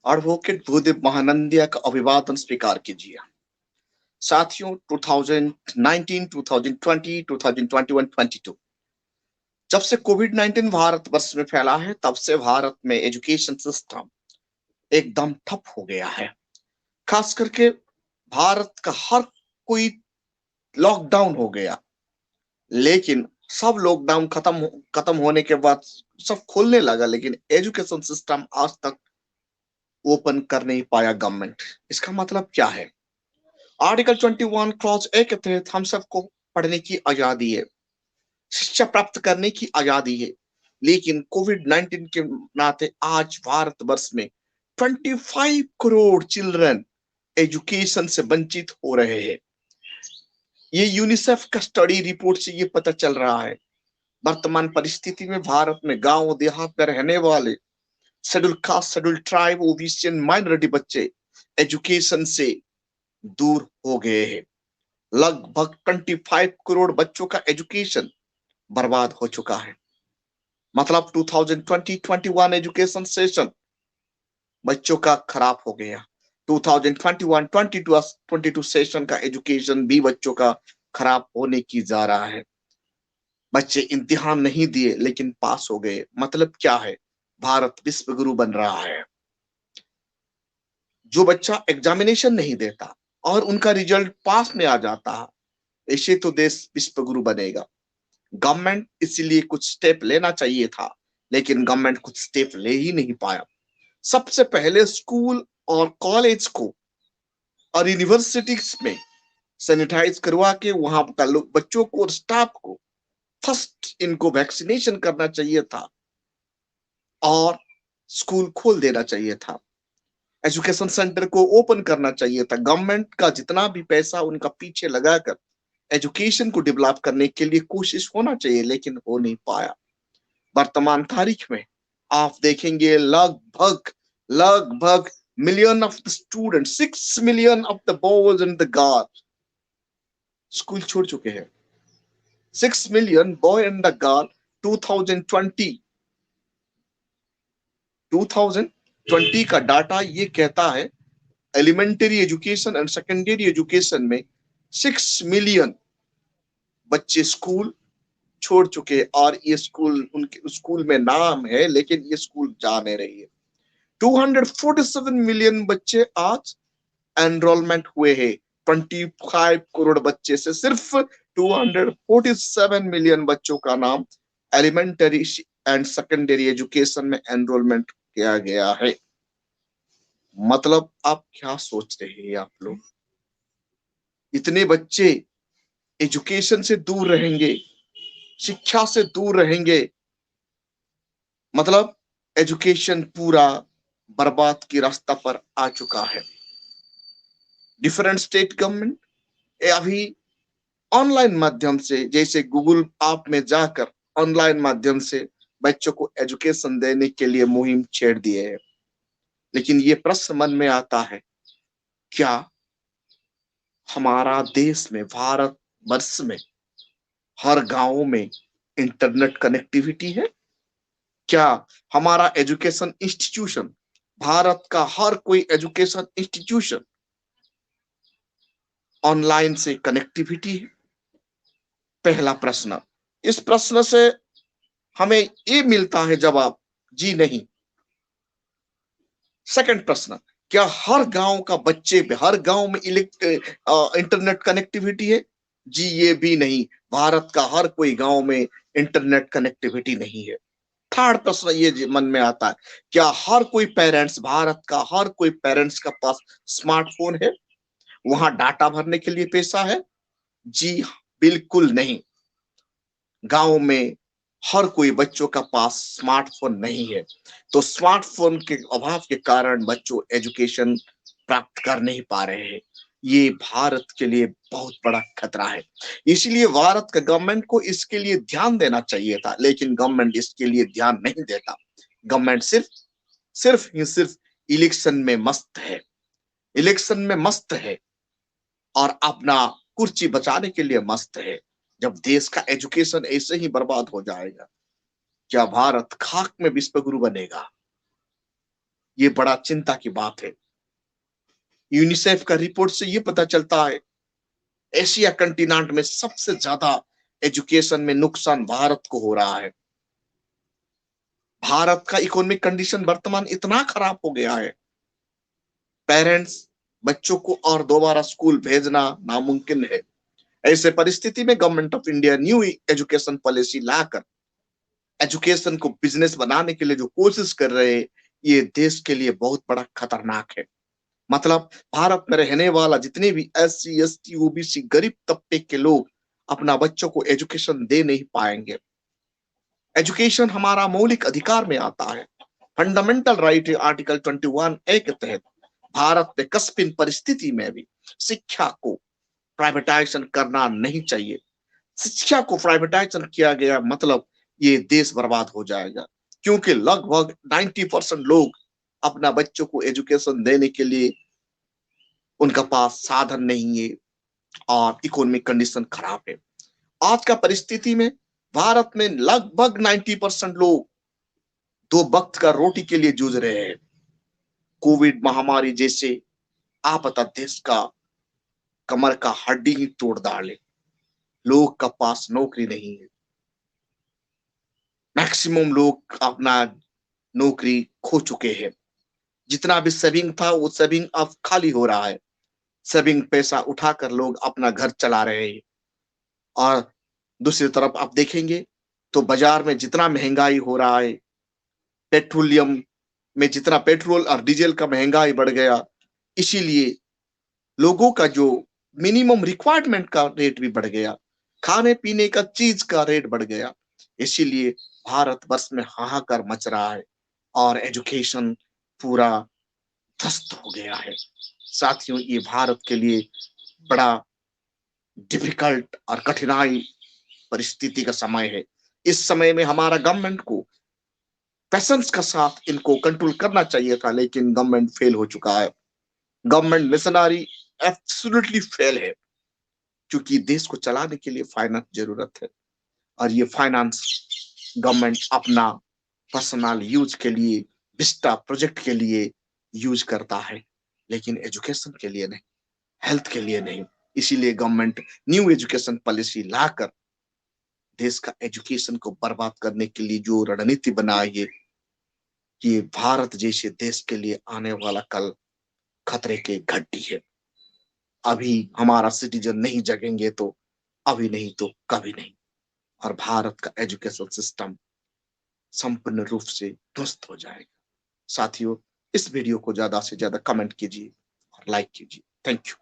Advocate Bhudev Mahanandia का अभिवादन स्वीकार कीजिए। साथियों, 2019, 2020, 2021, 22 जब से कोविड-19 भारत वर्ष में फैला है, तब से भारत में एजुकेशन सिस्टम एकदम ठप हो गया है। खास करके भारत का हर कोई लॉकडाउन हो गया, लेकिन सब लॉकडाउन खत्म होने के बाद सब खोलने लगा, लेकिन एजुकेशन सिस्टम आज तक ओपन कर नहीं पाया गवर्नमेंट। इसका मतलब क्या है? आर्टिकल 21 क्लॉज ए के तहत हम सबको पढ़ने की आजादी है, शिक्षा प्राप्त करने की आजादी है, लेकिन कोविड 19 के नाते आज भारत वर्ष में 25 करोड़ चिल्ड्रन एजुकेशन से वंचित हो रहे हैं। ये यूनिसेफ का स्टडी रिपोर्ट से ये पता चल रहा है। वर्तमान परिस्थिति में भारत में गांव देहात में रहने वाले schedule caste, schedule tribe, OBC and minority बच्चे एजुकेशन से दूर हो गए हैं। लगभग 25 करोड़ बच्चों का एजुकेशन बर्बाद हो चुका है। मतलब 2020-21 एजुकेशन सेशन बच्चों का खराब हो गया। 2021-22 सेशन का एजुकेशन भी बच्चों का खराब होने की जा रहा है। बच्चे इम्तिहान नहीं दिए लेकिन पास हो गए। मतलब क्या है? भारत विश्व गुरु बन रहा है। जो बच्चा एग्जामिनेशन नहीं देता और उनका रिजल्ट पास में आ जाता है, ऐसे तो देश विश्व गुरु बनेगा। गवर्नमेंट इसीलिए कुछ स्टेप लेना चाहिए था, लेकिन गवर्नमेंट कुछ स्टेप ले ही नहीं पाया। सबसे पहले स्कूल और कॉलेज को और यूनिवर्सिटीज में सैनिटाइज करवा के वहां का बच्चों को और स्टाफ को फर्स्ट इनको वैक्सीनेशन करना चाहिए था और स्कूल खोल देना चाहिए था। एजुकेशन सेंटर को ओपन करना चाहिए था। गवर्नमेंट का जितना भी पैसा उनका पीछे लगाकर एजुकेशन को डेवलप करने के लिए कोशिश होना चाहिए, लेकिन हो नहीं पाया। वर्तमान तारीख में आप देखेंगे लगभग लगभग million of the student, 6 million of the boys and the girls school छोड़ चुके हैं। 6 million boy and the girl 2020 का डाटा ये कहता है, elementary education and secondary education में 6 मिलियन बच्चे स्कूल छोड़ चुके और ये स्कूल उनके स्कूल में नाम है, लेकिन ये स्कूल जा नहीं रही है। 247 मिलियन बच्चे आज एनरोलमेंट हुए हैं। 25 करोड़ बच्चे से सिर्फ 247 मिलियन बच्चों का नाम एलिमेंटरी एंड सेकेंडरी एजुकेशन में एनरोलमेंट किया गया है। मतलब आप क्या सोच रहे हैं आप लोग? इतने बच्चे एजुकेशन से दूर रहेंगे, शिक्षा से दूर रहेंगे, मतलब एजुकेशन पूरा बर्बाद की रास्ता पर आ चुका है। डिफरेंट स्टेट गवर्नमेंट अभी ऑनलाइन माध्यम से, जैसे गूगल ऐप में जाकर ऑनलाइन माध्यम से बच्चों को एजुकेशन देने के लिए मुहिम छेड़ दिए है। लेकिन ये प्रश्न मन में आता है, क्या हमारा देश में, भारत वर्ष में हर गांव में इंटरनेट कनेक्टिविटी है? क्या हमारा एजुकेशन इंस्टीट्यूशन, भारत का हर कोई एजुकेशन इंस्टीट्यूशन ऑनलाइन से कनेक्टिविटी है? पहला प्रश्न। इस प्रश्न से हमें ये मिलता है जवाब, जी नहीं। सेकंड प्रश्न, क्या हर गांव का बच्चे पे हर गांव में इंटरनेट कनेक्टिविटी है? जी ये भी नहीं। भारत का हर कोई गांव में इंटरनेट कनेक्टिविटी नहीं है। थर्ड प्रश्न ये मन में आता है, क्या हर कोई पेरेंट्स, भारत का हर कोई पेरेंट्स का पास स्मार्टफोन है, वहां डाटा भरने के लिए पैसा है? जी बिल्कुल नहीं। गांव में हर कोई बच्चों का पास स्मार्टफोन नहीं है, तो स्मार्टफोन के अभाव के कारण बच्चों एजुकेशन प्राप्त कर नहीं पा रहे हैं। ये भारत के लिए बहुत बड़ा खतरा है। इसलिए भारत का गवर्नमेंट को इसके लिए ध्यान देना चाहिए था, लेकिन गवर्नमेंट इसके लिए ध्यान नहीं देता। गवर्नमेंट सिर्फ इलेक्शन में मस्त है, इलेक्शन में मस्त है और अपना कुर्सी बचाने के लिए मस्त है। जब देश का एजुकेशन ऐसे ही बर्बाद हो जाएगा, क्या भारत खाक में विश्व गुरु बनेगा? ये बड़ा चिंता की बात है। यूनिसेफ का रिपोर्ट से ये पता चलता है एशिया कंटिनेंट में सबसे ज्यादा एजुकेशन में नुकसान भारत को हो रहा है। भारत का इकोनॉमिक कंडीशन वर्तमान इतना खराब हो गया है, पेरेंट्स बच्चों को और दोबारा स्कूल भेजना नामुमकिन है। ऐसे परिस्थिति में government of India new education policy locker education को बिजनेस बनाने के लिए जो कोशिश कर रहे हैं, ये देश के लिए बहुत बड़ा खतरनाक है। मतलब भारत में रहने वाला जितने भी SC ST OBC गरीब तबके के लोग अपना बच्चों को एजुकेशन दे नहीं पाएंगे। एजुकेशन हमारा मौलिक अधिकार में आता है, फंडामेंटल राइट है। आर्टिकल 21A के तहत भारत में कस्पिन परिस्थिति में भी शिक्षा को प्राइवेटाइजेशन करना नहीं चाहिए। शिक्षा को प्राइवेटाइजेशन किया गया मतलब ये देश बर्बाद हो जाएगा, क्योंकि लगभग 90% लोग अपना बच्चों को एजुकेशन देने के लिए उनका पास साधन नहीं है और इकोनॉमिक कंडीशन खराब है। आज का परिस्थिति में भारत में लगभग 90% लोग दो वक्त का रोटी के लिए जूझ रहे हैं। कोविड महामारी जैसे आपदा देश का कमर का हड्डी ही तोड़ डाले। लोग का पास नौकरी नहीं है, मैक्सिमम लोग अपना नौकरी खो चुके हैं। जितना भी सेविंग था वो सेविंग अब खाली हो रहा है। सेविंग पैसा उठाकर लोग अपना घर चला रहे हैं। और दूसरी तरफ आप देखेंगे तो बाजार में जितना महंगाई हो रहा है, पेट्रोलियम में जितना पेट्रोल और डीजल का महंगाई बढ़ गया, इसीलिए लोगों का जो मिनिमम रिक्वायरमेंट का रेट भी बढ़ गया, खाने पीने का चीज का रेट बढ़ गया। इसीलिए भारत वर्ष में हाहाकार मच रहा है और एजुकेशन पूरा ध्वस्त हो गया है। साथियों, ये भारत के लिए बड़ा डिफिकल्ट और कठिनाई परिस्थिति का समय है। इस समय में हमारा गवर्नमेंट को पेशेंस का साथ इनको कंट्रोल करना चाहिए था, लेकिन गवर्नमेंट फेल हो चुका है। गवर्नमेंट मिशनरी एब्सोल्युटली फेल है, क्योंकि देश को चलाने के लिए फाइनेंस जरूरत है और ये फाइनेंस गवर्नमेंट अपना पर्सनल यूज के लिए, विस्टा प्रोजेक्ट के लिए यूज करता है, लेकिन एजुकेशन के लिए नहीं, हेल्थ के लिए नहीं। इसीलिए गवर्नमेंट न्यू एजुकेशन पॉलिसी लाकर देश का एजुकेशन को बर्बाद करने के लिए जो रणनीति बनाई है, ये भारत जैसे देश के लिए आने वाला कल खतरे के घंटी है। अभी हमारा सिटीजन नहीं जगेंगे तो अभी नहीं तो कभी नहीं, और भारत का एजुकेशन सिस्टम संपूर्ण रूप से ध्वस्त हो जाएगा। साथियों, इस वीडियो को ज्यादा से ज्यादा कमेंट कीजिए और लाइक कीजिए। Thank you.